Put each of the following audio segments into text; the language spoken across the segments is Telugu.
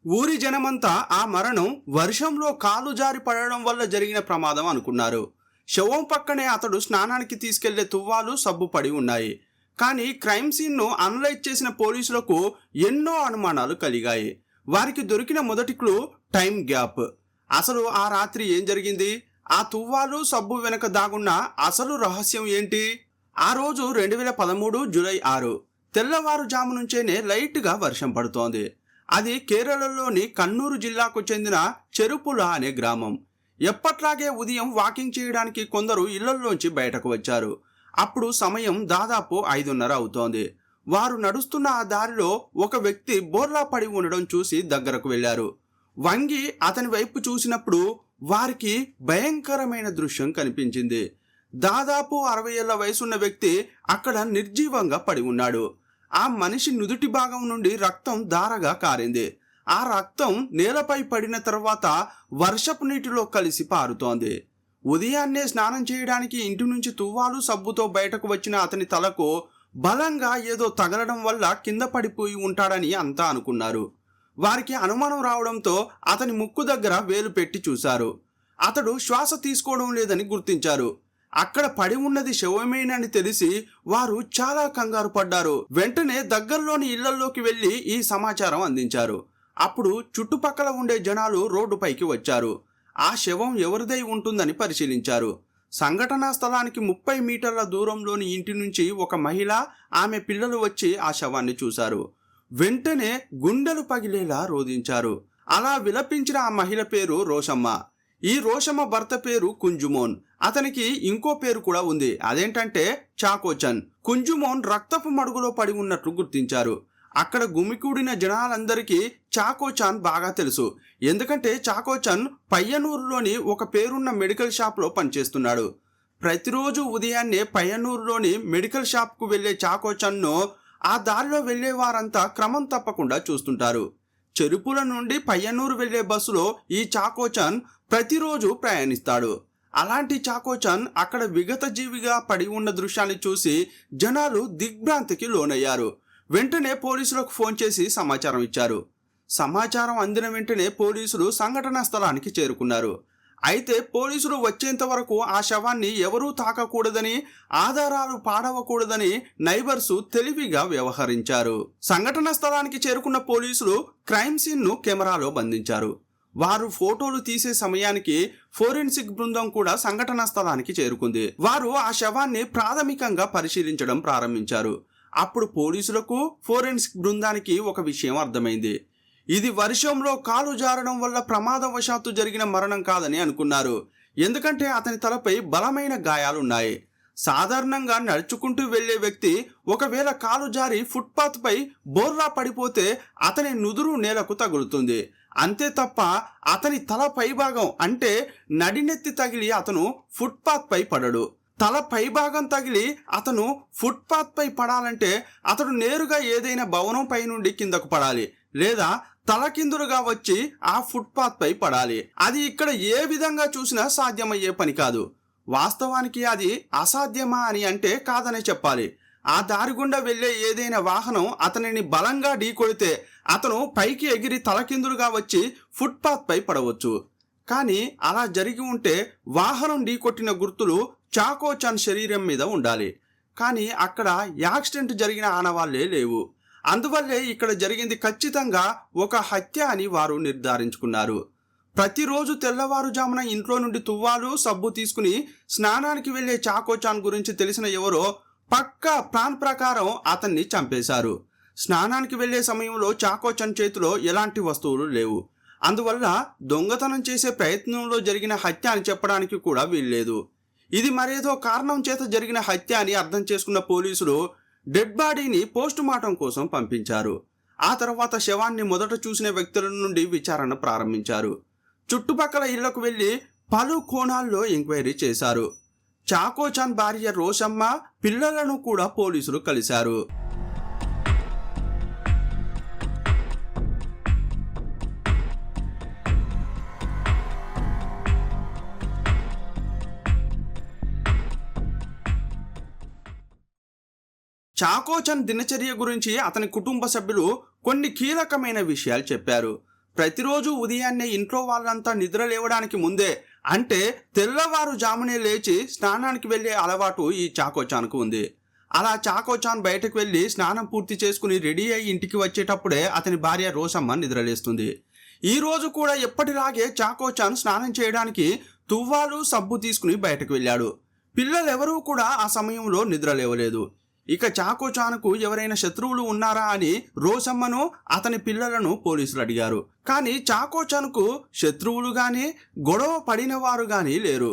ఊరి జనమంతా ఆ మరణం వర్షంలో కాలు జారి పడడం వల్ల జరిగిన ప్రమాదం అనుకున్నారు. శవం పక్కనే అతడు స్నానానికి తీసుకెళ్లే తువ్వాలు, సబ్బు పడి ఉన్నాయి. కానీ క్రైమ్ సీన్ను అనలైజ్ చేసిన పోలీసులకు ఎన్నో అనుమానాలు కలిగాయి. వారికి దొరికిన మొదటి క్లూ టైం గ్యాప్. అసలు ఆ రాత్రి ఏం జరిగింది? ఆ తువ్వాలు, సబ్బు వెనక దాగున్న అసలు రహస్యం ఏంటి? ఆ రోజు 2013 జూలై 6 తెల్లవారుజాము నుంచేనే లైట్గా వర్షం పడుతోంది. అది కేరళలోని కన్నూరు జిల్లాకు చెందిన చెరుపుల అనే గ్రామం. ఎప్పట్లాగే ఉదయం వాకింగ్ చేయడానికి కొందరు ఇళ్లలోంచి బయటకు వచ్చారు. అప్పుడు సమయం దాదాపు 5:30 అవుతోంది. వారు నడుస్తున్న ఆ దారిలో ఒక వ్యక్తి బోర్లా పడి ఉండడం చూసి దగ్గరకు వెళ్లారు. వంగి అతని వైపు చూసినప్పుడు వారికి భయంకరమైన దృశ్యం కనిపించింది. దాదాపు 60 ఏళ్ల వయసున్న వ్యక్తి అక్కడ నిర్జీవంగా పడి ఉన్నాడు. ఆ మనిషి నుదుటి భాగం నుండి రక్తం ధారగా కారింది. ఆ రక్తం నేలపై పడిన తర్వాత వర్షపు నీటిలో కలిసి పారుతోంది. ఉదయాన్నే స్నానం చేయడానికి ఇంటి నుంచి తువ్వాలు, సబ్బుతో బయటకు వచ్చిన అతని తలకు బలంగా ఏదో తగలడం వల్ల కింద పడిపోయి ఉంటాడని అంతా అనుకున్నారు. వారికి అనుమానం రావడంతో అతని ముక్కు దగ్గర వేలు పెట్టి చూశారు. అతడు శ్వాస తీసుకోవడం లేదని గుర్తించారు. అక్కడ పడి ఉన్నది శవమేనని తెలిసి వారు చాలా కంగారు పడ్డారు. వెంటనే దగ్గరలోని ఇళ్లలోకి వెళ్లి ఈ సమాచారం అందించారు. అప్పుడు చుట్టుపక్కల ఉండే జనాలు రోడ్డుపైకి వచ్చారు. ఆ శవం ఎవరిదై ఉంటుందని పరిశీలించారు. సంఘటనా స్థలానికి 30 మీటర్ల దూరంలోని ఇంటి నుంచి ఒక మహిళ, ఆమె పిల్లలు వచ్చి ఆ శవాన్ని చూశారు. వెంటనే గుండెలు పగిలేలా రోదించారు. అలా విలపించిన ఆ మహిళ పేరు రోషమ్మ. ఈ రోషమ్మ భర్త పేరు కుంజుమోన్. అతనికి ఇంకో పేరు కూడా ఉంది. అదేంటంటే చాకోచన్. కుంజుమోన్ రక్తపు మడుగులో పడి ఉన్నట్లు గుర్తించారు. అక్కడ గుమికూడిన జనాలందరికీ చాకోచాన్ బాగా తెలుసు. ఎందుకంటే చాకోచన్ పయ్యనూరులోని ఒక పేరున్న మెడికల్ షాప్లో పనిచేస్తున్నాడు. ప్రతిరోజు ఉదయాన్నే పయ్యనూరులోని మెడికల్ షాప్కు వెళ్లే చాకోచన్ను ఆ దారిలో వెళ్లే వారంతా క్రమం తప్పకుండా చూస్తుంటారు. చెరుపుల నుండి పయ్యనూరు వెళ్లే బస్సులో ఈ చాకోచన్ ప్రతిరోజు ప్రయాణిస్తాడు. అలాంటి చాకోచన్ అక్కడ విగత జీవిగా పడి ఉన్న దృశ్యాన్ని చూసి జనాలు దిగ్భ్రాంతికి లోనయ్యారు. వెంటనే పోలీసులకు ఫోన్ చేసి సమాచారం ఇచ్చారు. సమాచారం అందిన వెంటనే పోలీసులు సంఘటనా స్థలానికి చేరుకున్నారు. అయితే పోలీసులు వచ్చేంత వరకు ఆ శవాన్ని ఎవరూ తాకకూడదని, ఆధారాలు పాడవకూడదని నైబర్సు తెలివిగా వ్యవహరించారు. సంఘటనా స్థలానికి చేరుకున్న పోలీసులు క్రైమ్ సీన్ను కెమెరాలో బంధించారు. వారు ఫోటోలు తీసే సమయానికి ఫోరెన్సిక్ బృందం కూడా సంఘటనా స్థలానికి చేరుకుంది. వారు ఆ శవాన్ని ప్రాథమికంగా పరిశీలించడం ప్రారంభించారు. అప్పుడు పోలీసులకు, ఫోరెన్సిక్ బృందానికి ఒక విషయం అర్థమైంది. ఇది వర్షంలో కాలు జారడం వల్ల ప్రమాదవశాత్తు జరిగిన మరణం కాదని అనుకున్నారు. ఎందుకంటే అతని తలపై బలమైన గాయాలున్నాయి. సాధారణంగా నడుచుకుంటూ వెళ్లే వ్యక్తి ఒకవేళ కాలు జారి ఫుట్పాత్ పై బోర్లా పడిపోతే అతని నుదురు నేలకు తగులుతుంది. అంతే తప్ప అతని తల పైభాగం అంటే నడినెత్తి తగిలి అతను ఫుట్పాత్ పై పడడు. తల పైభాగం తగిలి అతను ఫుట్పాత్ పై పడాలంటే అతడు నేరుగా ఏదైనా భవనం పై నుండి కిందకు పడాలి, లేదా తలకిందులుగా వచ్చి ఆ ఫుట్పాత్ పై పడాలి. అది ఇక్కడ ఏ విధంగా చూసినా సాధ్యమయ్యే పని కాదు. వాస్తవానికి అది అసాధ్యమా అని అంటే కాదనే చెప్పాలి. ఆ దారి గుండా వెళ్లే ఏదైనా వాహనం అతనిని బలంగా ఢీకొడితే అతను పైకి ఎగిరి తలకిందులుగా వచ్చి ఫుట్పాత్ పై పడవచ్చు. కానీ అలా జరిగి ఉంటే వాహనం ఢీకొట్టిన గుర్తులు చాకోచన్ శరీరం మీద ఉండాలి. కానీ అక్కడ యాక్సిడెంట్ జరిగిన ఆనవాళ్లే లేవు. అందువల్లే ఇక్కడ జరిగింది ఖచ్చితంగా ఒక హత్య అని వారు నిర్ధారించుకున్నారు. ప్రతిరోజు తెల్లవారుజామున ఇంట్లో నుండి తువ్వాలు, సబ్బు తీసుకుని స్నానానికి వెళ్లే చాకోచాన్ గురించి తెలిసిన ఎవరో పక్కా ప్లాన్ ప్రకారం అతన్ని చంపేశారు. స్నానానికి వెళ్లే సమయంలో చాకోచన్ చేతిలో ఎలాంటి వస్తువులు లేవు. అందువల్ల దొంగతనం చేసే ప్రయత్నంలో జరిగిన హత్య అని చెప్పడానికి కూడా వీల్లేదు. ఇది మరేదో కారణం చేత జరిగిన హత్య అని అర్థం చేసుకున్న పోలీసులు డెడ్ బాడీని పోస్ట్ మార్టం కోసం పంపించారు. ఆ తర్వాత శవాన్ని మొదట చూసిన వ్యక్తుల నుండి విచారణ ప్రారంభించారు. చుట్టుపక్కల ఇళ్లకు వెళ్లి పలు కోణాల్లో ఎంక్వైరీ చేశారు. చాకోచాన్ భార్య రోషమ్మ, పిల్లలను కూడా పోలీసులు కలిశారు. చాకోచన్ దినచర్య గురించి అతని కుటుంబ సభ్యులు కొన్ని కీలకమైన విషయాలు చెప్పారు. ప్రతిరోజు ఉదయాన్నే ఇంట్లో వాళ్ళంతా నిద్ర లేవడానికి ముందే, అంటే తెల్లవారుజామునే లేచి స్నానానికి వెళ్ళే అలవాటు ఈ చాకోచాన్కు ఉంది. అలా చాకోచాన్ బయటకు వెళ్ళి స్నానం పూర్తి చేసుకుని రెడీ అయి ఇంటికి వచ్చేటప్పుడే అతని భార్య రోసమ్మ నిద్రలేస్తుంది. ఈ రోజు కూడా ఎప్పటిలాగే చాకోచాన్ స్నానం చేయడానికి తువ్వాలు సబ్బు తీసుకుని బయటకు వెళ్ళాడు. పిల్లలెవరూ కూడా ఆ సమయంలో నిద్ర లేవలేదు. ఇక చాకోచాన్కు ఎవరైనా శత్రువులు ఉన్నారా అని రోసమ్మను అతని పిల్లలను పోలీసులు అడిగారు. కానీ చాకోచాన్కు శత్రువులు గాని గొడవ పడిన వారు గాని లేరు.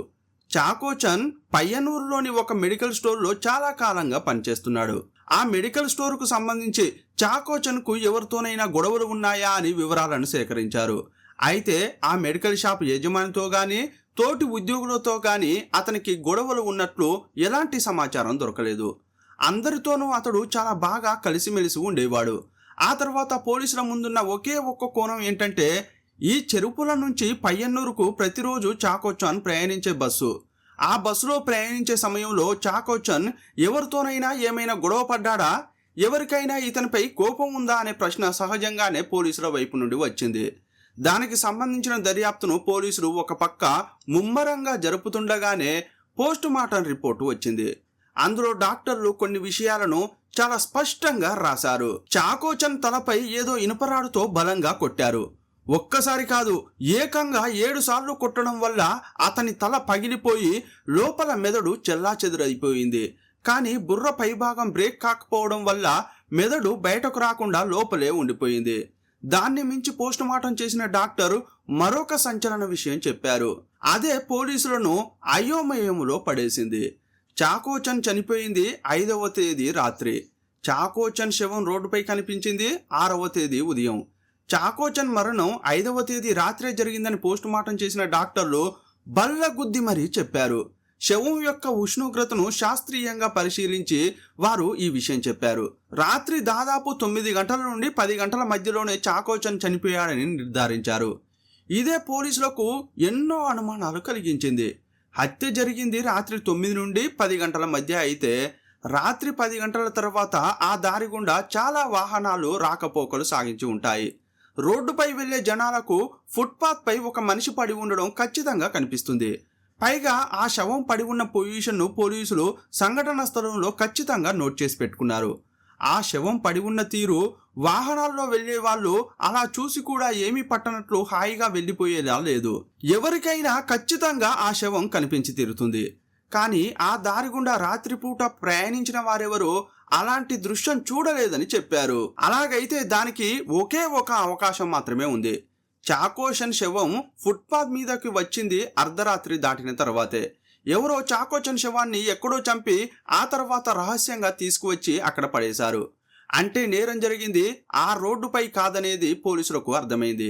చాకోచన్ పయ్యనూరులోని ఒక మెడికల్ స్టోర్లో చాలా కాలంగా పనిచేస్తున్నాడు. ఆ మెడికల్ స్టోర్కు సంబంధించి చాకోచన్కు ఎవరితోనైనా గొడవలు ఉన్నాయా అని వివరాలను సేకరించారు. అయితే ఆ మెడికల్ షాప్ యజమానితో గాని తోటి ఉద్యోగులతో గాని అతనికి గొడవలు ఉన్నట్లు ఎలాంటి సమాచారం దొరకలేదు. అందరితోనూ అతడు చాలా బాగా కలిసిమెలిసి ఉండేవాడు. ఆ తర్వాత పోలీసుల ముందున్న ఒకే ఒక్క కోణం ఏంటంటే, ఈ చెరుపుల నుంచి పయ్యన్నూరుకు ప్రతిరోజు చాకోచన్ ప్రయాణించే బస్సు. ఆ బస్సులో ప్రయాణించే సమయంలో చాకోచన్ ఎవరితోనైనా ఏమైనా గొడవ పడ్డాడా, ఎవరికైనా ఇతనిపై కోపం ఉందా అనే ప్రశ్న సహజంగానే పోలీసుల వైపు నుండి వచ్చింది. దానికి సంబంధించిన దర్యాప్తును పోలీసులు ఒక పక్క ముమ్మరంగా జరుపుతుండగానే పోస్ట్ మార్టం రిపోర్టు వచ్చింది. అందులో డాక్టర్లు కొన్ని విషయాలను చాలా స్పష్టంగా రాశారు. చాకోచన్ తలపై ఏదో ఇనుపరాడుతో బలంగా కొట్టారు. ఒక్కసారి కాదు, ఏకంగా 7 సార్లు కొట్టడం వల్ల అతని తల పగిలిపోయి లోపల మెదడు చెల్లాచెదురైపోయింది. కానీ బుర్ర పైభాగం బ్రేక్ కాకపోవడం వల్ల మెదడు బయటకు రాకుండా లోపలే ఉండిపోయింది. దాన్ని మించి పోస్ట్ మార్టం చేసిన డాక్టర్ మరొక సంచలన విషయం చెప్పారు. అదే పోలీసులను అయోమయంలో పడేసింది. చాకోచన్ చనిపోయింది 5వ తేదీ రాత్రి. చాకోచన్ శవం రోడ్డుపై కనిపించింది 6వ తేదీ ఉదయం. చాకోచన్ మరణం 5వ తేదీ రాత్రే జరిగిందని పోస్ట్ మార్టం చేసిన డాక్టర్లు బల్లగుద్ది మరీ చెప్పారు. శవం యొక్క ఉష్ణోగ్రతను శాస్త్రీయంగా పరిశీలించి వారు ఈ విషయం చెప్పారు. రాత్రి దాదాపు 9 గంటల నుండి 10 గంటల మధ్యలోనే చాకోచన్ చనిపోయాడని నిర్ధారించారు. ఇదే పోలీసులకు ఎన్నో అనుమానాలు కలిగించింది. హత్య జరిగింది రాత్రి 9 నుండి 10 గంటల మధ్య అయితే రాత్రి 10 గంటల తర్వాత ఆ దారి గుండా చాలా వాహనాలు రాకపోకలు సాగించి ఉంటాయి. రోడ్డుపై వెళ్లే జనాలకు ఫుట్పాత్ పై ఒక మనిషి పడి ఉండడం ఖచ్చితంగా కనిపిస్తుంది. పైగా ఆ శవం పడి ఉన్న పొజిషన్ను పోలీసులు సంఘటన స్థలంలో ఖచ్చితంగా నోట్ చేసి పెట్టుకున్నారు. ఆ శవం పడి ఉన్న తీరు వాహనాల్లో వెళ్లే వాళ్ళు అలా చూసి కూడా ఏమీ పట్టనట్లు హాయిగా వెళ్లిపోయేలా లేదు. ఎవరికైనా ఖచ్చితంగా ఆ శవం కనిపించి తీరుతుంది. కానీ ఆ దారి గుండా రాత్రిపూట ప్రయాణించిన వారెవరూ అలాంటి దృశ్యం చూడలేదని చెప్పారు. అలాగైతే దానికి ఒకే ఒక అవకాశం మాత్రమే ఉంది. చాకోచన్ శవం ఫుట్పాత్ మీదకి వచ్చింది అర్ధరాత్రి దాటిన తర్వాతే. ఎవరో చాకోచన్ శవాన్ని ఎక్కడో చంపి ఆ తర్వాత రహస్యంగా తీసుకువచ్చి అక్కడ పడేశారు. అంటే నేరం జరిగింది ఆ రోడ్డుపై కాదనేది పోలీసులకు అర్థమైంది.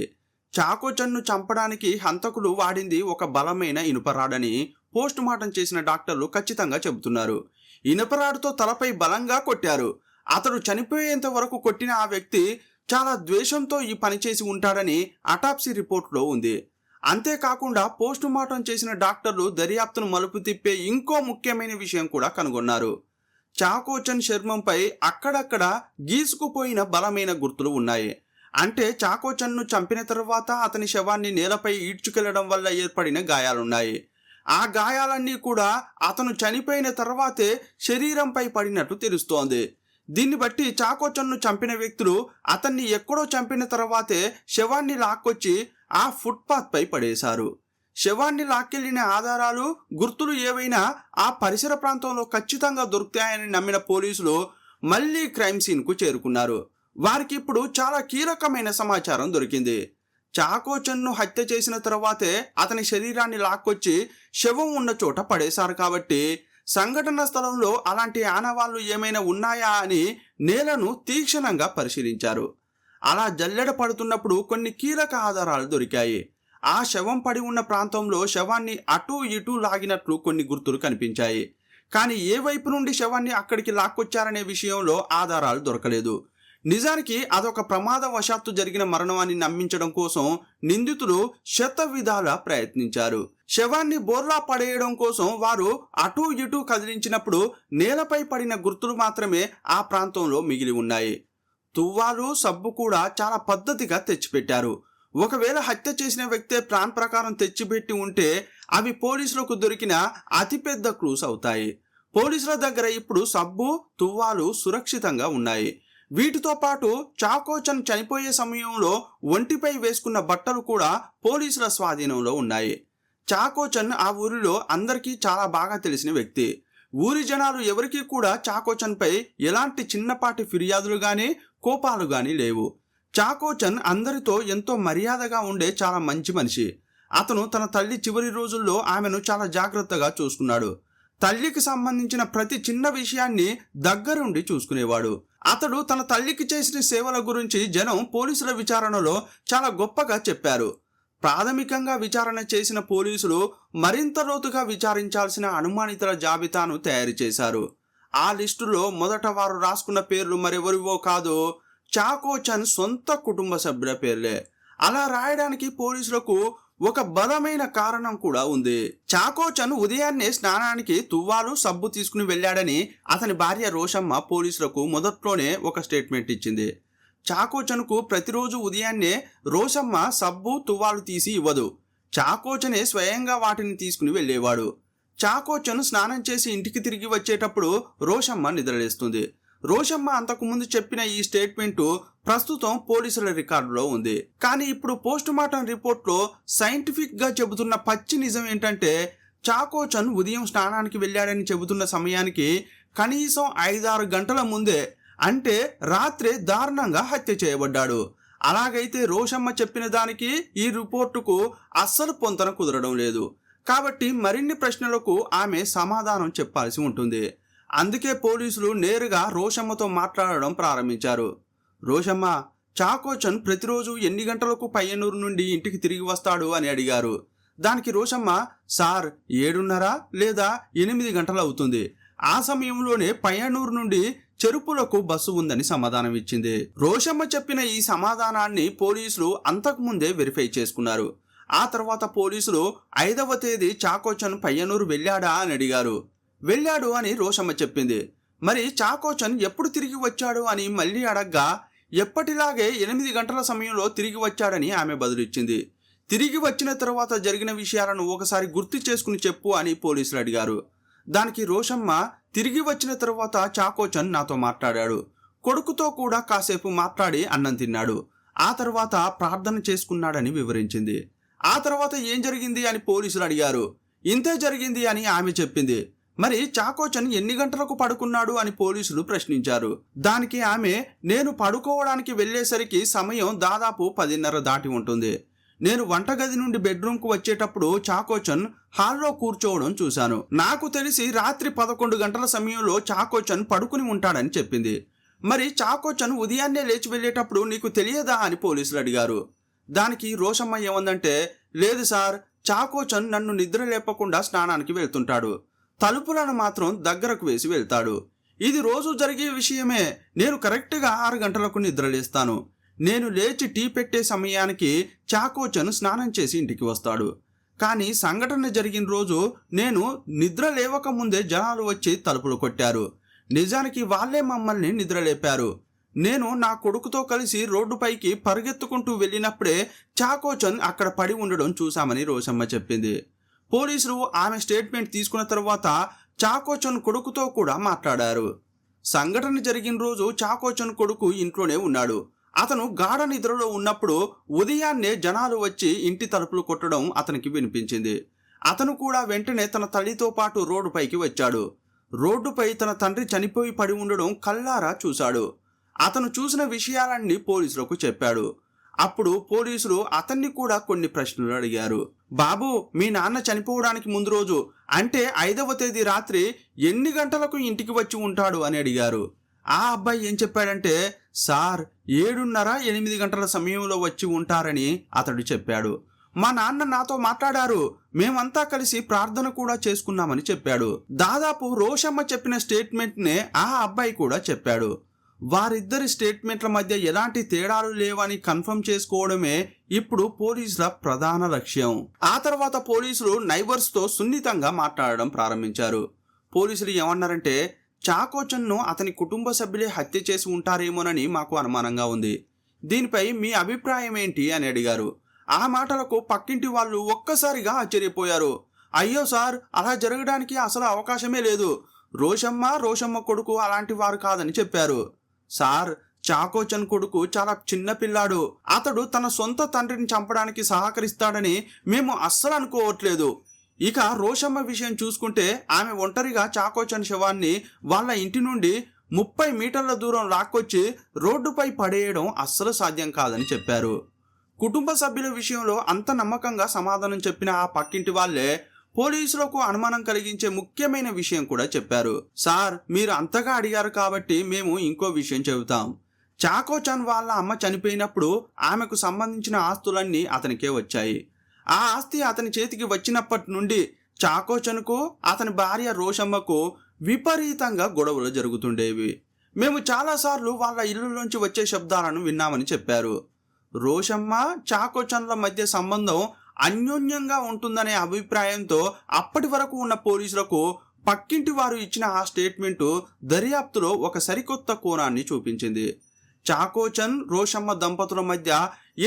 చాకోచన్ను చంపడానికి హంతకులు వాడింది ఒక బలమైన ఇనుపరాడని పోస్ట్ మార్టం చేసిన డాక్టర్లు ఖచ్చితంగా చెబుతున్నారు. ఇనుపరాడుతో తలపై బలంగా కొట్టారు. అతడు చనిపోయేంత వరకు కొట్టిన ఆ వ్యక్తి చాలా ద్వేషంతో ఈ పని చేసి ఉంటాడని అటాప్సీ రిపోర్టులో ఉంది. అంతేకాకుండా పోస్ట్ మార్టం చేసిన డాక్టర్లు దర్యాప్తును మలుపు తిప్పే ఇంకో ముఖ్యమైన విషయం కూడా కనుగొన్నారు. చాకోచన్ చర్మంపై అక్కడక్కడ గీసుకుపోయిన బలమైన గుర్తులు ఉన్నాయి. అంటే చాకోచన్ను చంపిన తర్వాత అతని శవాన్ని నేలపై ఈడ్చుకెళ్లడం వల్ల ఏర్పడిన గాయాలున్నాయి. ఆ గాయాలన్నీ కూడా అతను చనిపోయిన తర్వాతే శరీరంపై పడినట్టు తెలుస్తోంది. దీన్ని బట్టి చాకోచన్ను చంపిన వ్యక్తులు అతన్ని ఎక్కడో చంపిన తర్వాతే శవాన్ని లాక్కొచ్చి ఆ ఫుట్పాత్ పై పడేశారు. శవాన్ని లాక్కెళ్లిన ఆధారాలు, గుర్తులు ఏవైనా ఆ పరిసర ప్రాంతంలో ఖచ్చితంగా దొరుకుతాయని నమ్మిన పోలీసులు మళ్లీ క్రైమ్ సీన్కు చేరుకున్నారు. వారికి ఇప్పుడు చాలా కీలకమైన సమాచారం దొరికింది. చాకోచన్ను హత్య చేసిన తర్వాతే అతని శరీరాన్ని లాక్కొచ్చి శవం ఉన్న చోట పడేశారు కాబట్టి సంఘటన స్థలంలో అలాంటి ఆనవాళ్లు ఏమైనా ఉన్నాయా అని నేలను తీక్షణంగా పరిశీలించారు. అలా జల్లెడ పడుతున్నప్పుడు కొన్ని కీలక ఆధారాలు దొరికాయి. ఆ శవం పడి ఉన్న ప్రాంతంలో శవాన్ని అటూ ఇటూ లాగినట్లు కొన్ని గుర్తులు కనిపించాయి. కానీ ఏ వైపు నుండి శవాన్ని అక్కడికి లాక్కొచ్చారనే విషయంలో ఆధారాలు దొరకలేదు. నిజానికి అదొక ప్రమాదవశాత్తు జరిగిన మరణం అని నమ్మించడం కోసం నిందితులు శతవిధాలా ప్రయత్నించారు. శవాన్ని బోర్లా పడేయడం కోసం వారు అటూ ఇటూ కదిలించినప్పుడు నేలపై పడిన గుర్తులు మాత్రమే ఆ ప్రాంతంలో మిగిలి ఉన్నాయి. తువ్వాలు, సబ్బు కూడా చాలా పద్ధతిగా తెచ్చిపెట్టారు. ఒకవేళ హత్య చేసిన వ్యక్తే ప్లాన్ ప్రకారం తెచ్చిపెట్టి ఉంటే అవి పోలీసులకు దొరికిన అతిపెద్ద క్లూస్ అవుతాయి. పోలీసుల దగ్గర ఇప్పుడు సబ్బు, తువ్వాలు సురక్షితంగా ఉన్నాయి. వీటితో పాటు చాకోచన్ చనిపోయే సమయంలో ఒంటిపై వేసుకున్న బట్టలు కూడా పోలీసుల స్వాధీనంలో ఉన్నాయి. చాకోచన్ ఆ ఊరిలో అందరికీ చాలా బాగా తెలిసిన వ్యక్తి. ఊరి జనాలు ఎవరికీ కూడా చాకోచన్పై ఎలాంటి చిన్నపాటి ఫిర్యాదులు గానీ కోపాలు గానీ లేవు. చాకోచన్ అందరితో ఎంతో మర్యాదగా ఉండే చాలా మంచి మనిషి. అతను తన తల్లి చివరి రోజుల్లో ఆమెను చాలా జాగ్రత్తగా చూసుకున్నాడు. తల్లికి సంబంధించిన ప్రతి చిన్న విషయాన్ని దగ్గరుండి చూసుకునేవాడు. అతడు తన తల్లికి చేసిన సేవల గురించి జనం పోలీసుల విచారణలో చాలా గొప్పగా చెప్పారు. ప్రాథమికంగా విచారణ చేసిన పోలీసులు మరింత లోతుగా విచారించాల్సిన అనుమానితుల జాబితాను తయారు చేశారు. ఆ లిస్టులో మొదట వారు రాసుకున్న పేర్లు మరెవరివో కాదు, చాకోచన్ సొంత కుటుంబ సభ్యుల పేర్లే. అలా రాయడానికి పోలీసులకు ఒక బలమైన కారణం కూడా ఉంది. చాకోచన్ ఉదయాన్నే స్నానానికి తువ్వాలు, సబ్బు తీసుకుని వెళ్ళాడని అతని భార్య రోషమ్మ పోలీసులకు మొదట్లోనే ఒక స్టేట్మెంట్ ఇచ్చింది. చాకోచన్కు ప్రతిరోజు ఉదయాన్నే రోషమ్మ సబ్బు, తువ్వాలు తీసి ఇవ్వదు. చాకోచనే స్వయంగా వాటిని తీసుకుని వెళ్ళేవాడు. చాకోచన్ స్నానం చేసి ఇంటికి తిరిగి వచ్చేటప్పుడు రోషమ్మ నిద్రలేస్తుంది. రోషమ్మ అంతకుముందు చెప్పిన ఈ స్టేట్మెంటు ప్రస్తుతం పోలీసుల రికార్డులో ఉంది. కానీ ఇప్పుడు పోస్ట్ మార్టం రిపోర్ట్లో సైంటిఫిక్ గా చెబుతున్న పచ్చి నిజం ఏంటంటే చాకోచన్ ఉదయం స్నానానికి వెళ్ళాడని చెబుతున్న సమయానికి కనీసం 5-6 గంటల ముందే, అంటే రాత్రే దారుణంగా హత్య చేయబడ్డాడు. అలాగైతే రోషమ్మ చెప్పిన దానికి ఈ రిపోర్టుకు అస్సలు పొంతన కుదరడం లేదు. కాబట్టి మరిన్ని ప్రశ్నలకు ఆమె సమాధానం చెప్పాల్సి ఉంటుంది. అందుకే పోలీసులు నేరుగా రోషమ్మతో మాట్లాడడం ప్రారంభించారు. రోషమ్మ, చాకోచన్ ప్రతిరోజు ఎన్ని గంటలకు పయ్యన్నూరు నుండి ఇంటికి తిరిగి వస్తాడు అని అడిగారు. దానికి రోషమ్మ, సార్ 7:30 లేదా 8 గంటలు అవుతుంది. ఆ సమయంలోనే పయ్యన్నూరు నుండి చెరుపులకు బస్సు ఉందని సమాధానం ఇచ్చింది. రోషమ్మ చెప్పిన ఈ సమాధానాన్ని పోలీసులు అంతకుముందే వెరిఫై చేసుకున్నారు. ఆ తర్వాత పోలీసులు 5వ తేదీ చాకోచన్ పయ్యన్నూరు వెళ్ళాడా అని అడిగారు. వెళ్ళాడు అని రోషమ్మ చెప్పింది. మరి చాకోచన్ ఎప్పుడు తిరిగి వచ్చాడు అని మళ్ళీ అడగ్గా ఎప్పటిలాగే 8 గంటల సమయంలో తిరిగి వచ్చాడని ఆమె బదులిచ్చింది. తిరిగి వచ్చిన తర్వాత జరిగిన విషయాలను ఒకసారి గుర్తు చేసుకుని చెప్పు అని పోలీసులు అడిగారు. దానికి రోషమ్మ, తిరిగి వచ్చిన తర్వాత చాకోచన్ నాతో మాట్లాడాడు. కొడుకుతో కూడా కాసేపు మాట్లాడి అన్నం తిన్నాడు. ఆ తర్వాత ప్రార్థన చేసుకున్నాడని వివరించింది. ఆ తర్వాత ఏం జరిగింది అని పోలీసులు అడిగారు. ఇంతే జరిగింది అని ఆమె చెప్పింది. మరి చాకోచన్ ఎన్ని గంటలకు పడుకున్నాడు అని పోలీసులు ప్రశ్నించారు. దానికి ఆమె, నేను పడుకోవడానికి వెళ్ళేసరికి సమయం దాదాపు 10:30 దాటి ఉంటుంది. నేను వంటగది నుండి బెడ్రూమ్కు వచ్చేటప్పుడు చాకోచన్ హాల్లో కూర్చోవడం చూశాను. నాకు తెలిసి రాత్రి 11 గంటల సమయంలో చాకోచన్ పడుకుని ఉంటాడని చెప్పింది. మరి చాకోచన్ ఉదయాన్నే లేచి వెళ్ళేటప్పుడు నీకు తెలియదా అని పోలీసులు అడిగారు. దానికి రోషమ్మ ఏమందంటే, లేదు సార్, చాకోచన్ నన్ను నిద్ర లేపకుండా స్నానానికి వెళ్తుంటాడు. తలుపులను మాత్రం దగ్గరకు వేసి వెళ్తాడు. ఇది రోజు జరిగే విషయమే. నేను కరెక్ట్గా 6 గంటలకు నిద్రలేస్తాను. నేను లేచి టీ పెట్టే సమయానికి చాకోచన్ స్నానం చేసి ఇంటికి వస్తాడు. కానీ సంఘటన జరిగిన రోజు నేను నిద్ర లేవక ముందే జనాలు వచ్చి తలుపులు కొట్టారు. నిజానికి వాళ్ళే మమ్మల్ని నిద్రలేపారు. నేను నా కొడుకుతో కలిసి రోడ్డుపైకి పరిగెత్తుకుంటూ వెళ్ళినప్పుడే చాకోచన్ అక్కడ పడి ఉండడం చూశామని రోషమ్మ చెప్పింది. పోలీసులు ఆమె స్టేట్మెంట్ తీసుకున్న తర్వాత చాకోచన్ కొడుకుతో కూడా మాట్లాడారు. సంఘటన జరిగిన రోజు చాకోచన్ కొడుకు ఇంట్లోనే ఉన్నాడు. అతను గాఢ నిద్రలో ఉన్నప్పుడు ఉదయాన్నే జనాలు వచ్చి ఇంటి తలుపులు కొట్టడం అతనికి వినిపించింది. అతను కూడా వెంటనే తన తల్లితో పాటు రోడ్డుపైకి వచ్చాడు. రోడ్డుపై తన తండ్రి చనిపోయి పడి ఉండడం కళ్ళారా చూశాడు. అతను చూసిన విషయాలన్నీ పోలీసులకు చెప్పాడు. అప్పుడు పోలీసులు అతన్ని కూడా కొన్ని ప్రశ్నలు అడిగారు. బాబు, మీ నాన్న చనిపోవడానికి ముందు రోజు అంటే 5వ తేదీ రాత్రి ఎన్ని గంటలకు ఇంటికి వచ్చి ఉంటాడు అని అడిగారు. ఆ అబ్బాయి ఏం చెప్పాడంటే, సార్ 7:30-8 గంటల సమయంలో వచ్చి ఉంటారని అతడు చెప్పాడు. మా నాన్న నాతో మాట్లాడారు. మేమంతా కలిసి ప్రార్థన కూడా చేసుకున్నామని చెప్పాడు. దాదాపు రోషమ్మ చెప్పిన స్టేట్మెంట్నే ఆ అబ్బాయి కూడా చెప్పాడు. వారిద్దరి స్టేట్మెంట్ల మధ్య ఎలాంటి తేడాలు లేవని కన్ఫర్మ్ చేసుకోవడమే ఇప్పుడు పోలీసుల ప్రధాన లక్ష్యం. ఆ తర్వాత పోలీసులు నైబర్స్తో సున్నితంగా మాట్లాడడం ప్రారంభించారు. పోలీసులు ఏమన్నారంటే, చాకోచన్ను అతని కుటుంబ సభ్యులే హత్య చేసి ఉంటారేమోనని మాకు అనుమానంగా ఉంది. దీనిపై మీ అభిప్రాయం ఏంటి అని అడిగారు. ఆ మాటలకు పక్కింటి వాళ్ళు ఒక్కసారిగా ఆశ్చర్యపోయారు. అయ్యో సార్, అలా జరగడానికి అసలు అవకాశమే లేదు. రోషమ్మ కొడుకు అలాంటి వారు కాదని చెప్పారు. సార్, చాకోచన్ కొడుకు చాలా చిన్న పిల్లాడు. అతడు తన సొంత తండ్రిని చంపడానికి సహకరిస్తాడని మేము అస్సలు అనుకోవట్లేదు. ఇక రోషమ్మ విషయం చూసుకుంటే ఆమె ఒంటరిగా చాకోచన్ శవాన్ని వాళ్ళ ఇంటి నుండి 30 మీటర్ల దూరం లాక్కొచ్చి రోడ్డుపై పడేయడం అస్సలు సాధ్యం కాదని చెప్పారు. కుటుంబ సభ్యుల విషయంలో అంత నమ్మకంగా సమాధానం చెప్పిన ఆ పక్కింటి వాళ్ళే పోలీసులకు అనుమానం కలిగించే ముఖ్యమైన విషయం కూడా చెప్పారు. సార్, మీరు అంతగా అడిగారు కాబట్టి మేము ఇంకో విషయం చెబుతాం. చాకోచన్ వాళ్ళ అమ్మ చనిపోయినప్పుడు ఆమెకు సంబంధించిన ఆస్తులన్నీ అతనికే వచ్చాయి. ఆ ఆస్తి అతని చేతికి వచ్చినప్పటి నుండి చాకోచన్కు అతని భార్య రోషమ్మకు విపరీతంగా గొడవలు జరుగుతుండేవి. మేము చాలాసార్లు వాళ్ళ ఇల్లులోంచి వచ్చే శబ్దాలను విన్నామని చెప్పారు. రోషమ్మ చాకోచన్ల మధ్య సంబంధం అన్యోన్యంగా ఉంటుందనే అభిప్రాయంతో అప్పటి వరకు ఉన్న పోలీసులకు పక్కింటి వారు ఇచ్చిన ఆ స్టేట్మెంటు దర్యాప్తులో ఒక సరికొత్త కోణాన్ని చూపించింది. చాకోచన్ రోషమ్మ దంపతుల మధ్య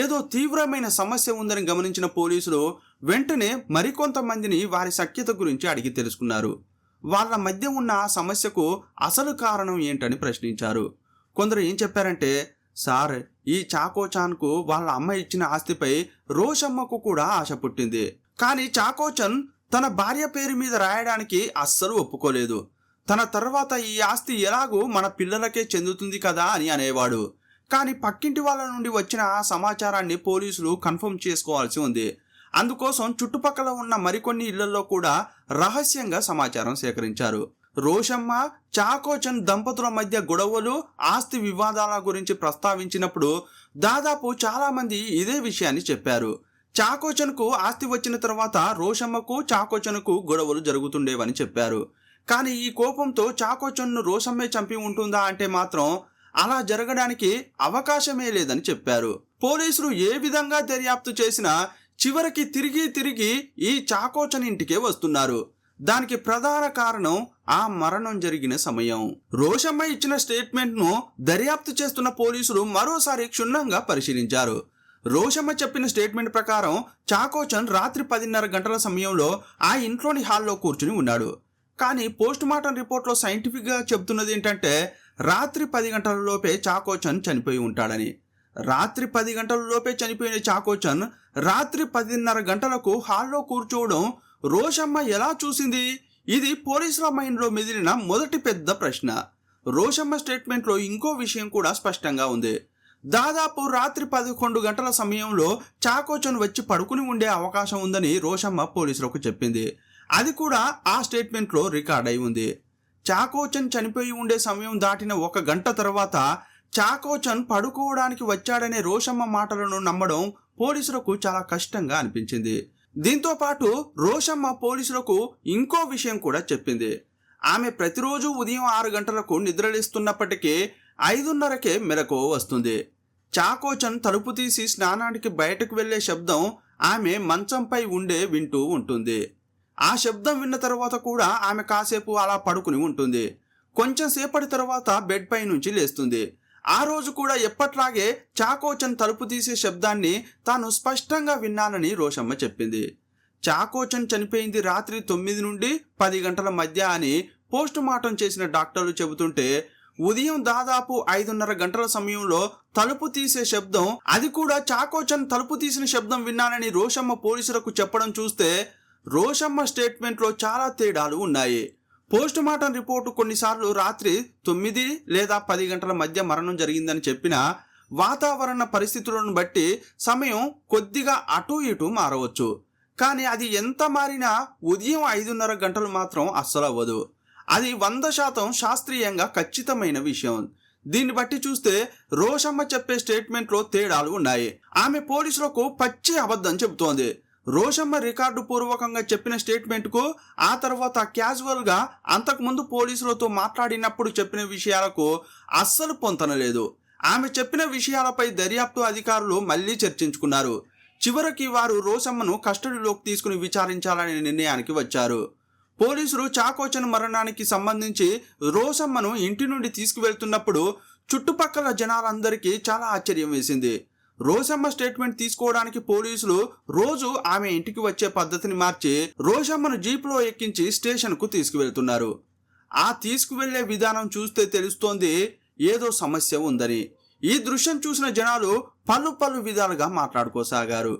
ఏదో తీవ్రమైన సమస్య ఉందని గమనించిన పోలీసులు వెంటనే మరికొంతమందిని వారి సఖ్యత గురించి అడిగి తెలుసుకున్నారు. వాళ్ళ మధ్య ఉన్న ఆ సమస్యకు అసలు కారణం ఏంటని ప్రశ్నించారు. కొందరు ఏం చెప్పారంటే, సార్, ఈ చాకోచాన్కు వాళ్ళ అమ్మ ఇచ్చిన ఆస్తిపై రోషమ్మకు కూడా ఆశ పుట్టింది. కానీ చాకోచన్ తన భార్య పేరు మీద రాయడానికి అస్సలు ఒప్పుకోలేదు. తన తర్వాత ఈ ఆస్తి ఎలాగూ మన పిల్లలకే చెందుతుంది కదా అని అనేవాడు. కానీ పక్కింటి వాళ్ళ నుండి వచ్చిన ఆ సమాచారాన్ని పోలీసులు కన్ఫర్మ్ చేసుకోవాల్సి ఉంది. అందుకోసం చుట్టుపక్కల ఉన్న మరికొన్ని ఇళ్లలో కూడా రహస్యంగా సమాచారం సేకరించారు. రోషమ్మ చాకోచన్ దంపతుల మధ్య గొడవలు, ఆస్తి వివాదాల గురించి ప్రస్తావించినప్పుడు దాదాపు చాలా మంది ఇదే విషయాన్ని చెప్పారు. చాకోచన్కు ఆస్తి వచ్చిన తర్వాత రోషమ్మకు చాకోచన్కు గొడవలు జరుగుతుండేవని చెప్పారు. కానీ ఈ కోపంతో చాకోచన్ను రోషమ్మే చంపి ఉంటుందా అంటే మాత్రం అలా జరగడానికి అవకాశమే లేదని చెప్పారు. పోలీసులు ఏ విధంగా దర్యాప్తు చేసినా చివరికి తిరిగి ఈ చాకోచన్ ఇంటికే వస్తున్నారు. దానికి ప్రధాన కారణం ఆ మరణం జరిగిన సమయం. రోషమ్మ ఇచ్చిన స్టేట్మెంట్ను దర్యాప్తు చేస్తున్న పోలీసులు మరోసారి క్షుణ్ణంగా పరిశీలించారు. రోషమ్మ చెప్పిన స్టేట్మెంట్ ప్రకారం చాకోచన్ రాత్రి 10:30 గంటల సమయంలో ఆ ఇంట్లోని హాల్లో కూర్చుని ఉన్నాడు. కానీ పోస్ట్ మార్టం రిపోర్ట్లో సైంటిఫిక్గా చెబుతున్నది ఏంటంటే రాత్రి 10 గంటల లోపే చాకోచన్ చనిపోయి ఉంటాడని. రాత్రి 10 గంటల లోపే చనిపోయిన చాకోచన్ రాత్రి 10:30 గంటలకు హాల్లో కూర్చోవడం రోషమ్మ ఎలా చూసింది? ఇది పోలీసుల మైండ్లో మెదిలిన మొదటి పెద్ద ప్రశ్న. రోషమ్మ స్టేట్మెంట్లో ఇంకో విషయం కూడా స్పష్టంగా ఉంది. దాదాపు రాత్రి 11 గంటల సమయంలో చాకోచన్ వచ్చి పడుకుని ఉండే అవకాశం ఉందని రోషమ్మ పోలీసులకు చెప్పింది. అది కూడా ఆ స్టేట్మెంట్లో రికార్డ్ అయి ఉంది. చాకోచన్ చనిపోయి ఉండే సమయం దాటిన 1 గంట తర్వాత చాకోచన్ పడుకోవడానికి వచ్చాడనే రోషమ్మ మాటలను నమ్మడం పోలీసులకు చాలా కష్టంగా అనిపించింది. దీంతో పాటు రోషమ్మ పోలీసులకు ఇంకో విషయం కూడా చెప్పింది. ఆమె ప్రతిరోజు ఉదయం 6 గంటలకు నిద్రలేస్తున్నప్పటికీ 5:30కే మెలకువ వస్తుంది. చాకోచన్ తలుపు తీసి స్నానానికి బయటకు వెళ్లే శబ్దం ఆమె మంచంపై ఉండే వింటూ ఉంటుంది. ఆ శబ్దం విన్న తర్వాత కూడా ఆమె కాసేపు అలా పడుకుని ఉంటుంది. కొంచెం సేపటి తర్వాత బెడ్ పై నుంచి లేస్తుంది. ఆ రోజు కూడా ఎప్పట్లాగే చాకోచన్ తలుపు తీసే శబ్దాన్ని తాను స్పష్టంగా విన్నానని రోషమ్మ చెప్పింది. చాకోచన్ చనిపోయింది రాత్రి 9 నుండి 10 గంటల మధ్య అని పోస్ట్ మార్టం చేసిన డాక్టర్లు చెబుతుంటే ఉదయం దాదాపు 5:30 గంటల సమయంలో తలుపు తీసే శబ్దం, అది కూడా చాకోచన్ తలుపు తీసిన శబ్దం విన్నానని రోషమ్మ పోలీసులకు చెప్పడం చూస్తే రోషమ్మ స్టేట్మెంట్లో చాలా తేడాలు ఉన్నాయి. పోస్ట్ మార్టం రిపోర్టు కొన్నిసార్లు రాత్రి 9 లేదా 10 గంటల మధ్య మరణం జరిగిందని చెప్పినా వాతావరణ పరిస్థితులను బట్టి సమయం కొద్దిగా అటు ఇటు మారవచ్చు. కానీ అది ఎంత మారినా ఉదయం 5:30 గంటలు మాత్రం అస్సలు అవ్వదు. అది 100% శాస్త్రీయంగా ఖచ్చితమైన విషయం. దీన్ని బట్టి చూస్తే రోషమ్మ చెప్పే స్టేట్మెంట్లో తేడాలు ఉన్నాయి. ఆమె పోలీసులకు పచ్చి అబద్ధం చెబుతోంది. రోషమ్మ రికార్డు పూర్వకంగా చెప్పిన స్టేట్మెంట్కు ఆ తర్వాత క్యాజువల్గా అంతకుముందు పోలీసులతో మాట్లాడినప్పుడు చెప్పిన విషయాలకు అస్సలు పొంతనలేదు. ఆమె చెప్పిన విషయాలపై దర్యాప్తు అధికారులు మళ్లీ చర్చించుకున్నారు. చివరికి వారు రోషమ్మను కస్టడీలోకి తీసుకుని విచారించాలనే నిర్ణయానికి వచ్చారు. పోలీసులు చాకోచన్ మరణానికి సంబంధించి రోషమ్మను ఇంటి నుండి తీసుకువెళ్తున్నప్పుడు చుట్టుపక్కల జనాలందరికీ చాలా ఆశ్చర్యం వేసింది. రోషమ్మ స్టేట్మెంట్ తీసుకోవడానికి పోలీసులు రోజు ఆమె ఇంటికి వచ్చే పద్ధతిని మార్చి రోషమ్మను జీపులో ఎక్కించి స్టేషన్కు తీసుకువెళ్తున్నారు. ఆ తీసుకువెళ్లే విధానం చూస్తే తెలుస్తోంది ఏదో సమస్య ఉందని. ఈ దృశ్యం చూసిన జనాలు పలు విధాలుగా మాట్లాడుకోసాగారు.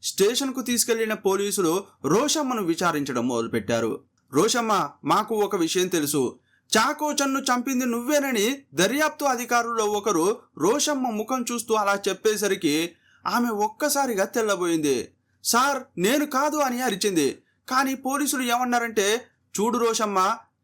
స్టేషన్కు తీసుకెళ్లిన పోలీసులు రోషమ్మను విచారించడం మొదలుపెట్టారు. రోషమ్మ, మాకు ఒక విషయం తెలుసు. చాకోచన్ను చంపింది నువ్వేనని దర్యాప్తు అధికారుల్లో ఒకరు రోషమ్మ ముఖం చూస్తూ అలా చెప్పేసరికి ఆమె ఒక్కసారిగా తెల్లబోయింది. సార్, నేను కాదు అని అరిచింది. కానీ పోలీసులు ఏమన్నారంటే, చూడు రోషమ్మ,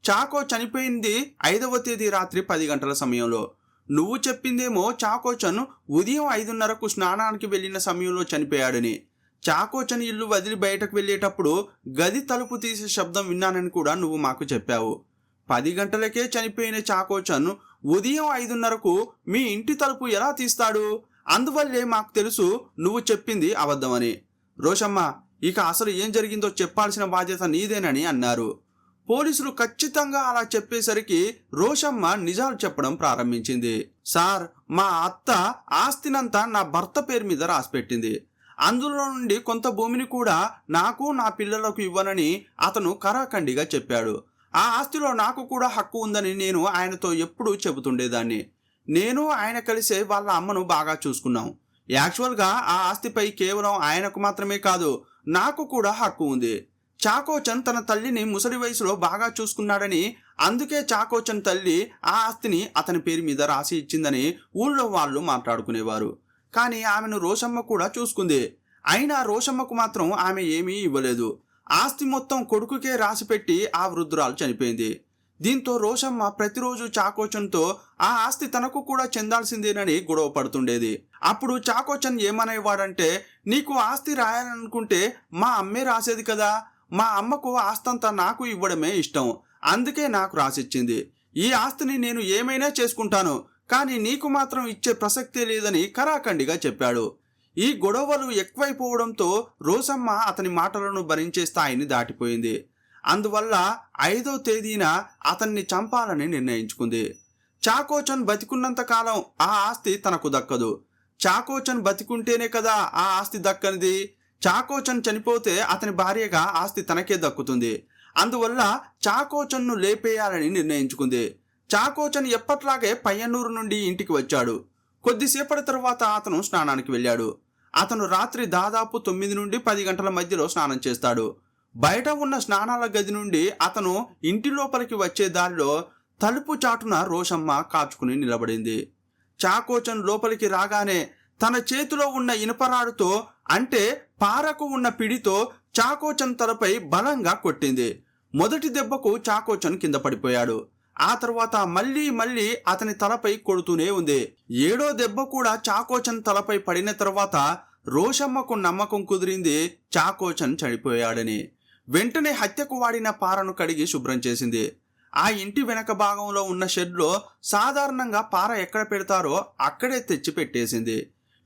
చాకో చనిపోయింది 5వ తేదీ రాత్రి 10 గంటల సమయంలో. నువ్వు చెప్పిందేమో చాకోచన్ ఉదయం 5:30కు స్నానానికి వెళ్ళిన సమయంలో చనిపోయాడని. చాకోచన్ ఇల్లు వదిలి బయటకు వెళ్ళేటప్పుడు గది తలుపు తీసే శబ్దం విన్నానని కూడా నువ్వు మాకు చెప్పావు. 10 గంటలకే చనిపోయిన చాకోచన్ ఉదయం 5:30కు మీ ఇంటి తలుపు ఎలా తీస్తాడు? అందువల్లే మాకు తెలుసు నువ్వు చెప్పింది అబద్ధమని. రోషమ్మ, ఇక అసలు ఏం జరిగిందో చెప్పాల్సిన బాధ్యత నీదేనని అన్నారు. పోలీసులు ఖచ్చితంగా అలా చెప్పేసరికి రోషమ్మ నిజాలు చెప్పడం ప్రారంభించింది. సార్, మా అత్త ఆస్తినంతా నా భర్త పేరు మీద రాసిపెట్టింది. అందులో నుండి కొంత భూమిని కూడా నాకు నా పిల్లలకు ఇవ్వనని అతను కరాఖండిగా చెప్పాడు. ఆ ఆస్తిలో నాకు కూడా హక్కు ఉందని నేను ఆయనతో ఎప్పుడూ చెబుతుండేదాన్ని. నేను ఆయన కలిసే వాళ్ళ అమ్మను బాగా చూసుకున్నాం. యాక్చువల్గా ఆ ఆస్తిపై కేవలం ఆయనకు మాత్రమే కాదు, నాకు కూడా హక్కు ఉంది. చాకోచన్ తన తల్లిని ముసలి వయసులో బాగా చూసుకున్నాడని, అందుకే చాకోచన్ తల్లి ఆ ఆస్తిని అతని పేరు మీద రాసి ఇచ్చిందని ఊళ్ళో వాళ్ళు మాట్లాడుకునేవారు. కానీ ఆమెను రోషమ్మ కూడా చూసుకుంది. అయినా రోషమ్మకు మాత్రం ఆమె ఏమీ ఇవ్వలేదు. ఆస్తి మొత్తం కొడుకుకే రాసిపెట్టి ఆ వృద్ధురాలు చనిపోయింది. దీంతో రోషమ్మ ప్రతిరోజు చాకోచన్తో ఆ ఆస్తి తనకు కూడా చెందాల్సిందేనని గొడవ పడుతుండేది. అప్పుడు చాకోచన్ ఏమనేవాడంటే, నీకు ఆస్తి రాయాలనుకుంటే మా అమ్మే రాసేది కదా, మా అమ్మకు ఆస్తంతా నాకు ఇవ్వడమే ఇష్టం, అందుకే నాకు రాసిచ్చింది. ఈ ఆస్తిని నేను ఏమైనా చేసుకుంటాను, కానీ నీకు మాత్రం ఇచ్చే ప్రసక్తే లేదని కరాఖండిగా చెప్పాడు. ఈ గొడవలు ఎక్కువైపోవడంతో రోషమ్మ అతని మాటలను భరించే స్థాయిని దాటిపోయింది. అందువల్ల 5వ తేదీన అతన్ని చంపాలని నిర్ణయించుకుంది. చాకోచన్ బతికున్నంత కాలం ఆ ఆస్తి తనకు దక్కదు. చాకోచన్ బతికుంటేనే కదా ఆ ఆస్తి దక్కనిది. చాకోచన్ చనిపోతే అతని భార్యగా ఆస్తి తనకే దక్కుతుంది. అందువల్ల చాకోచన్ను లేపేయాలని నిర్ణయించుకుంది. చాకోచన్ ఎప్పట్లాగే పయ్యన్నూరు నుండి ఇంటికి వచ్చాడు. కొద్దిసేపటి తర్వాత అతను స్నానానికి వెళ్ళాడు. అతను రాత్రి దాదాపు 9 నుండి 10 గంటల మధ్యలో స్నానం చేస్తాడు. బయట ఉన్న స్నానాల గది నుండి అతను ఇంటి లోపలికి వచ్చే దారిలో తలుపు చాటున రోషమ్మ కాచుకుని నిలబడింది. చాకోచన్ లోపలికి రాగానే తన చేతిలో ఉన్న ఇనుపరాడుతో, అంటే పారకు ఉన్న పిడితో చాకోచన్ తలపై బలంగా కొట్టింది. మొదటి దెబ్బకు చాకోచన్ కింద పడిపోయాడు. ఆ తర్వాత మళ్ళీ అతని తలపై కొడుతూనే ఉంది. 7వ దెబ్బ కూడా చాకోచన్ తలపై పడిన తర్వాత రోషమ్మకు నమ్మకం కుదిరింది చాకోచన్ చనిపోయాడని. వెంటనే హత్యకు వాడిన పారను కడిగి శుభ్రం చేసింది. ఆ ఇంటి వెనక భాగంలో ఉన్న షెడ్లో సాధారణంగా పార ఎక్కడ పెడతారో అక్కడే తెచ్చి పెట్టేసింది.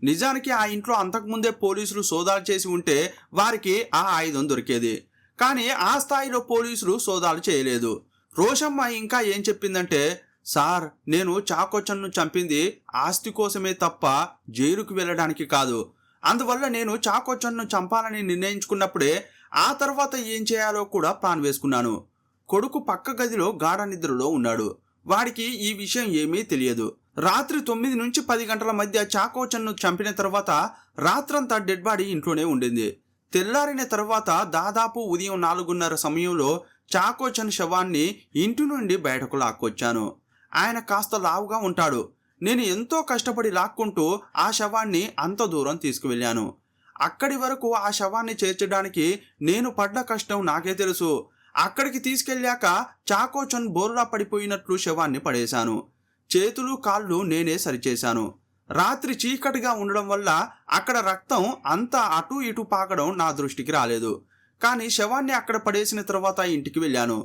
నిజానికి ఆ ఇంట్లో అంతకుముందే పోలీసులు సోదాలు చేసి ఉంటే వారికి ఆ ఆయుధం దొరికేది. కానీ ఆ స్థాయిలో పోలీసులు సోదాలు చేయలేదు. రోషమ్మ ఇంకా ఏం చెప్పిందంటే, సార్, నేను చాకోచన్ను చంపింది ఆస్తి కోసమే తప్ప జైలుకు వెళ్ళడానికి కాదు. అందువల్ల నేను చాకోచన్ను చంపాలని నిర్ణయించుకున్నప్పుడే ఆ తర్వాత ఏం చేయాలో కూడా ప్లాన్ వేసుకున్నాను. కొడుకు పక్క గదిలో గాఢ నిద్రలో ఉన్నాడు. వాడికి ఈ విషయం ఏమీ తెలియదు. రాత్రి 9 నుంచి 10 గంటల మధ్య చాకోచన్ను చంపిన తర్వాత రాత్రంతా డెడ్ బాడీ ఇంట్లోనే ఉండింది. తెల్లారిన తర్వాత దాదాపు ఉదయం 4:30 సమయంలో చాకోచన్ శవాన్ని ఇంటి నుండి బయటకు లాక్కొచ్చాను. ఆయన కాస్త లావుగా ఉంటాడు. నేను ఎంతో కష్టపడి లాక్కుంటూ ఆ శవాన్ని అంత దూరం తీసుకువెళ్ళాను. అక్కడి వరకు ఆ శవాన్ని చేర్చడానికి నేను పడ్డ కష్టం నాకే తెలుసు. అక్కడికి తీసుకెళ్ళాక చాకోచన్ బోర్లా పడిపోయినట్లు శవాన్ని పడేశాను. చేతులు కాళ్ళు నేనే సరిచేశాను. రాత్రి చీకటిగా ఉండడం వల్ల అక్కడ రక్తం అంతా అటు ఇటు పాకడం నా దృష్టికి రాలేదు. కానీ శవాన్ని అక్కడ పడేసిన తర్వాత ఇంటికి వెళ్ళాను.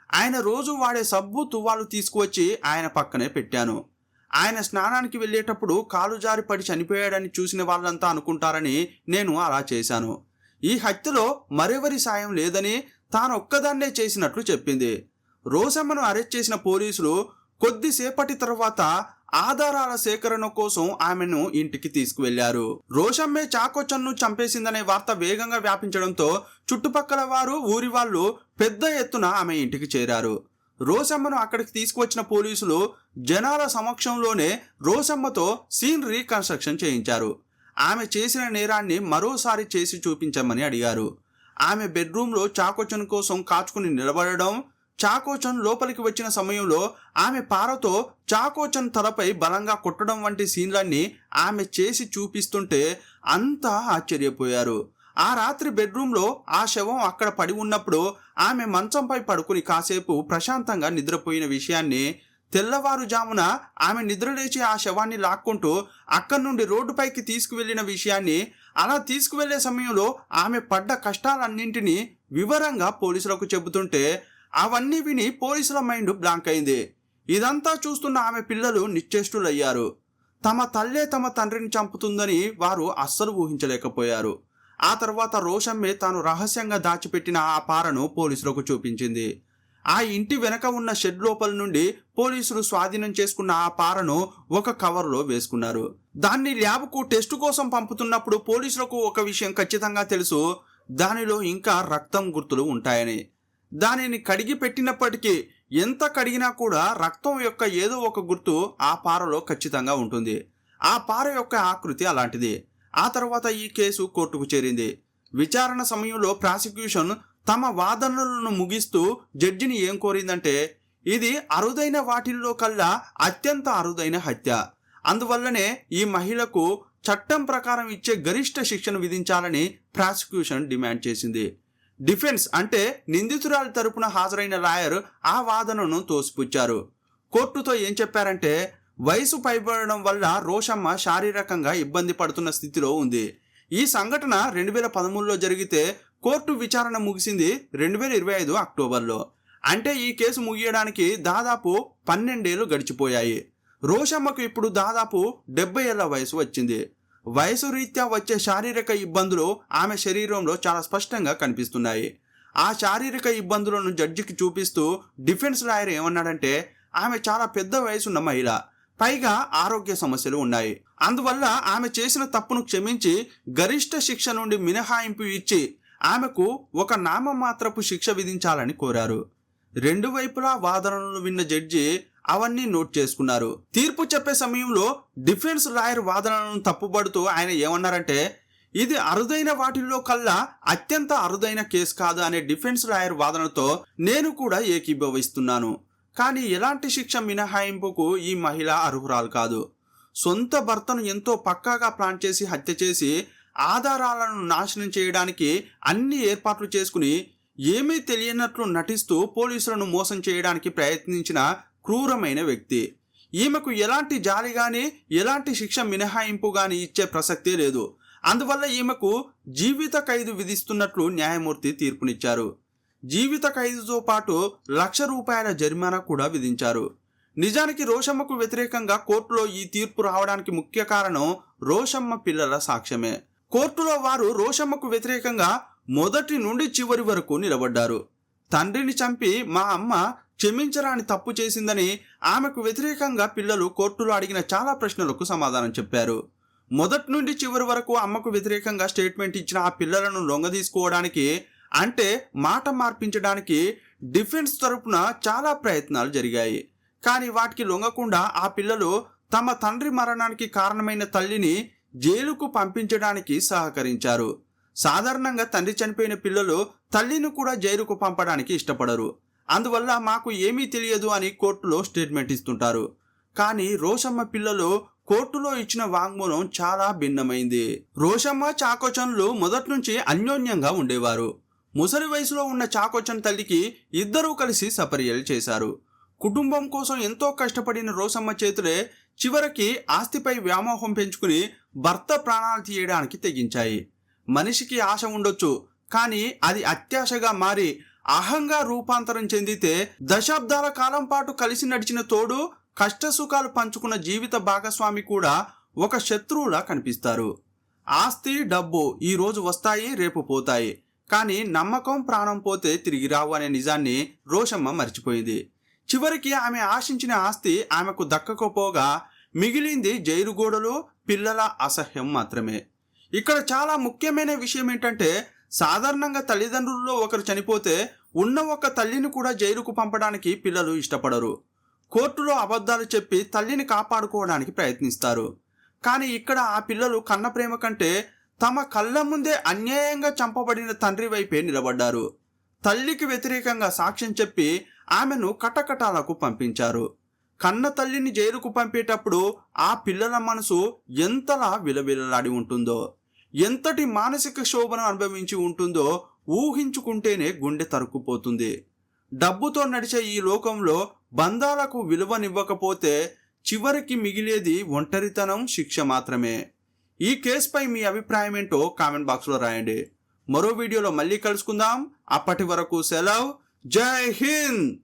ఆయన రోజు వాడే సబ్బు తువ్వాలు తీసుకువచ్చి ఆయన పక్కనే పెట్టాను. ఆయన స్నానానికి వెళ్ళేటప్పుడు కాలు జారి పడి చనిపోయాడని చూసిన వాళ్ళంతా అనుకుంటారని నేను అలా చేశాను. ఈ హత్యలో మరెవరి సాయం లేదని తానొక్కదాన్నే చేసినట్లు చెప్పింది. రోషమ్మను అరెస్ట్ చేసిన పోలీసులు కొద్దిసేపటి తర్వాత ఆధారాల సేకరణ కోసం ఆమెను ఇంటికి తీసుకువెళ్లారు. రోషమ్మే చాకోచన్ను చంపేసిందనే వార్త వేగంగా వ్యాపించడంతో చుట్టుపక్కల వారు, ఊరి వాళ్ళు పెద్ద ఎత్తున ఆమె ఇంటికి చేరారు. రోషమ్మను అక్కడికి తీసుకువచ్చిన పోలీసులు జనాల సమక్షంలోనే రోషమ్మతో సీన్ రీకన్స్ట్రక్షన్ చేయించారు. ఆమె చేసిన నేరాన్ని మరోసారి చేసి చూపించమని అడిగారు. ఆమె బెడ్రూమ్లో చాకోచన్ కోసం కాచుకుని నిలబడడం, చాకోచన్ లోపలికి వచ్చిన సమయంలో ఆమె పారతో చాకోచన్ తలపై బలంగా కొట్టడం వంటి సీన్లన్నీ ఆమె చేసి చూపిస్తుంటే అంతా ఆశ్చర్యపోయారు. ఆ రాత్రి బెడ్రూమ్లో ఆ శవం అక్కడ పడి ఉన్నప్పుడు ఆమె మంచంపై పడుకుని కాసేపు ప్రశాంతంగా నిద్రపోయిన విషయాన్ని, తెల్లవారుజామున ఆమె నిద్రలేచి ఆ శవాన్ని లాక్కుంటూ అక్కడి నుండి రోడ్డుపైకి తీసుకువెళ్లిన విషయాన్ని, అలా తీసుకువెళ్లే సమయంలో ఆమె పడ్డ కష్టాలన్నింటినీ వివరంగా పోలీసులకు చెబుతుంటే అవన్నీ విని పోలీసుల మైండ్ బ్లాంక్ అయింది. ఇదంతా చూస్తున్న ఆమె పిల్లలు నిశ్చేష్టులయ్యారు. తమ తల్లే తమ తండ్రిని చంపుతుందని వారు అస్సలు ఊహించలేకపోయారు. ఆ తర్వాత రోషమ్మే తాను రహస్యంగా దాచిపెట్టిన ఆ పారను పోలీసులకు చూపించింది. ఆ ఇంటి వెనక ఉన్న షెడ్ లోపల నుండి పోలీసులు స్వాధీనం చేసుకున్న ఆ పారను ఒక కవర్లో వేసుకున్నారు. దాన్ని ల్యాబ్కు టెస్టు కోసం పంపుతున్నప్పుడు పోలీసులకు ఒక విషయం ఖచ్చితంగా తెలుసు, దానిలో ఇంకా రక్తం గుర్తులు ఉంటాయని. దానిని కడిగి పెట్టినప్పటికీ ఎంత కడిగినా కూడా రక్తం యొక్క ఏదో ఒక గుర్తు ఆ పారలో ఖచ్చితంగా ఉంటుంది. ఆ పార యొక్క ఆకృతి అలాంటిది. ఆ తర్వాత ఈ కేసు కోర్టుకు చేరింది. విచారణ సమయంలో ప్రాసిక్యూషన్ తమ వాదనలను ముగిస్తూ జడ్జిని ఏం కోరిందంటే, ఇది అరుదైన వాటిల్లో కల్లా అత్యంత అరుదైన హత్య, అందువల్లనే ఈ మహిళకు చట్టం ప్రకారం ఇచ్చే గరిష్ట శిక్షను విధించాలని ప్రాసిక్యూషన్ డిమాండ్ చేసింది. డిఫెన్స్ అంటే నిందితురాలి తరపున హాజరైన లాయర్ ఆ వాదనను తోసిపుచ్చారు. కోర్టుతో ఏం చెప్పారంటే, వయసు పైబడడం వల్ల రోషమ్మ శారీరకంగా ఇబ్బంది పడుతున్న స్థితిలో ఉంది. ఈ సంఘటన 2013లో జరిగితే కోర్టు విచారణ ముగిసింది 2025 అక్టోబర్లో. అంటే ఈ కేసు ముగియడానికి దాదాపు 12 ఏళ్లు గడిచిపోయాయి. రోషమ్మకు ఇప్పుడు దాదాపు 70 ఏళ్ల వయసు వచ్చింది. వయసు రీత్యా వచ్చే శారీరక ఇబ్బందులు ఆమె శరీరంలో చాలా స్పష్టంగా కనిపిస్తున్నాయి. ఆ శారీరక ఇబ్బందులను జడ్జికి చూపిస్తూ డిఫెన్స్ లాయర్ ఏమన్నాడంటే, ఆమె చాలా పెద్ద వయసున్న మహిళ, పైగా ఆరోగ్య సమస్యలు ఉన్నాయి, అందువల్ల ఆమె చేసిన తప్పును క్షమించి గరిష్ట శిక్ష నుండి మినహాయింపు ఇచ్చి ఆమెకు ఒక నామమాత్రపు శిక్ష విధించాలని కోరారు. రెండు వైపులా వాదనలు విన్న జడ్జి అవన్నీ నోట్ చేసుకున్నారు. తీర్పు చెప్పే సమయంలో డిఫెన్స్ లాయర్ వాదనలను తప్పుబడుతూ ఆయన ఏమన్నారంటే, ఇది అరుదైన వాటిల్లో కల్లా అత్యంత అరుదైన కేసు కాదు అనే డిఫెన్స్ లాయర్ వాదనతో నేను కూడా ఏకీభవిస్తున్నాను. కానీ ఎలాంటి శిక్ష మినహాయింపుకు ఈ మహిళ అర్హురాలు కాదు. సొంత భర్తను ఎంతో పక్కాగా ప్లాన్ చేసి హత్య చేసి ఆధారాలను నాశనం చేయడానికి అన్ని ఏర్పాట్లు చేసుకుని ఏమీ తెలియనట్లు నటిస్తూ పోలీసులను మోసం చేయడానికి ప్రయత్నించిన క్రూరమైన వ్యక్తి. ఈమెకు ఎలాంటి జాలి గాని ఎలాంటి శిక్ష మినహాయింపు గాని ఇచ్చే ప్రసక్తే లేదు. అందువల్ల ఈమెకు జీవిత ఖైదు విధిస్తున్నట్లు న్యాయమూర్తి తీర్పునిచ్చారు. జీవిత ఖైదుతో పాటు ₹1,00,000 జరిమానా కూడా విధించారు. నిజానికి రోషమ్మకు వ్యతిరేకంగా కోర్టులో ఈ తీర్పు రావడానికి ముఖ్య కారణం రోషమ్మ పిల్లల సాక్ష్యమే. కోర్టులో వారు రోషమ్మకు వ్యతిరేకంగా మొదటి నుండి చివరి వరకు నిలబడ్డారు. తండ్రిని చంపి మా అమ్మ క్షమించరాని తప్పు చేసిందని ఆమెకు వ్యతిరేకంగా పిల్లలు కోర్టులో అడిగిన చాలా ప్రశ్నలకు సమాధానం చెప్పారు. మొదటి నుండి చివరి వరకు అమ్మకు వ్యతిరేకంగా స్టేట్మెంట్ ఇచ్చిన ఆ పిల్లలను లొంగదీసుకోవడానికి, అంటే మాట మార్పించడానికి డిఫెన్స్ తరపున చాలా ప్రయత్నాలు జరిగాయి. కానీ వాటికి లొంగకుండా ఆ పిల్లలు తమ తండ్రి మరణానికి కారణమైన తల్లిని జైలుకు పంపించడానికి సహకరించారు. సాధారణంగా తండ్రి చనిపోయిన పిల్లలు తల్లిని కూడా జైలుకు పంపడానికి ఇష్టపడరు. అందువల్ల మాకు ఏమీ తెలియదు అని కోర్టులో స్టేట్మెంట్ ఇస్తుంటారు. కానీ రోషమ్మ పిల్లలు కోర్టులో ఇచ్చిన వాంగ్మూలం చాలా భిన్నమైంది. రోషమ్మ చాకోచన్లు మొదటి నుంచి అన్యోన్యంగా ఉండేవారు. ముసలి వయసులో ఉన్న చాకోచన్ తల్లికి ఇద్దరూ కలిసి సపర్యలు చేశారు. కుటుంబం కోసం ఎంతో కష్టపడిన రోషమ్మ చేతులే చివరికి ఆస్తిపై వ్యామోహం పెంచుకుని భర్త ప్రాణాలు తీయడానికి తెగించాయి. మనిషికి ఆశ ఉండొచ్చు, కానీ అది అత్యాశగా మారి అహంగా రూపాంతరం చెందితే దశాబ్దాల కాలం పాటు కలిసి నడిచిన తోడు, కష్టసుఖాలు పంచుకున్న జీవిత భాగస్వామి కూడా ఒక శత్రువులా కనిపిస్తారు. ఆస్తి, డబ్బు ఈ రోజు వస్తాయి, రేపు పోతాయి, కానీ నమ్మకం, ప్రాణం పోతే తిరిగి రావు అనే నిజాన్ని రోషమ్మ మర్చిపోయింది. చివరికి ఆమె ఆశించిన ఆస్తి ఆమెకు దక్కకపోగా మిగిలింది జైలు గోడలు, పిల్లల అసహ్యం మాత్రమే. ఇక్కడ చాలా ముఖ్యమైన విషయం ఏంటంటే, సాధారణంగా తల్లిదండ్రుల్లో ఒకరు చనిపోతే ఉన్న ఒక తల్లిని కూడా జైలుకు పంపడానికి పిల్లలు ఇష్టపడరు. కోర్టులో అబద్ధాలు చెప్పి తల్లిని కాపాడుకోవడానికి ప్రయత్నిస్తారు. కానీ ఇక్కడ ఆ పిల్లలు కన్న ప్రేమ కంటే తమ కళ్ళ ముందే అన్యాయంగా చంపబడిన తండ్రి వైపే నిలబడ్డారు. తల్లికి వ్యతిరేకంగా సాక్ష్యం చెప్పి ఆమెను కటకటాలకు పంపించారు. కన్న తల్లిని జైలుకు పంపేటప్పుడు ఆ పిల్లల మనసు ఎంతలా విలవిలలాడి ఉంటుందో, ఎంతటి మానసిక శోభను అనుభవించి ఉంటుందో ఊహించుకుంటేనే గుండె తరుక్కుపోతుంది. డబ్బుతో నడిచే ఈ లోకంలో బంధాలకు విలువనివ్వకపోతే చివరికి మిగిలేది ఒంటరితనం, శిక్ష మాత్రమే. ఈ కేసుపై మీ అభిప్రాయం ఏంటో కామెంట్ బాక్స్లో రాయండి. మరో వీడియోలో మళ్ళీ కలుసుకుందాం. అప్పటి వరకు సెలవు. జై హింద్.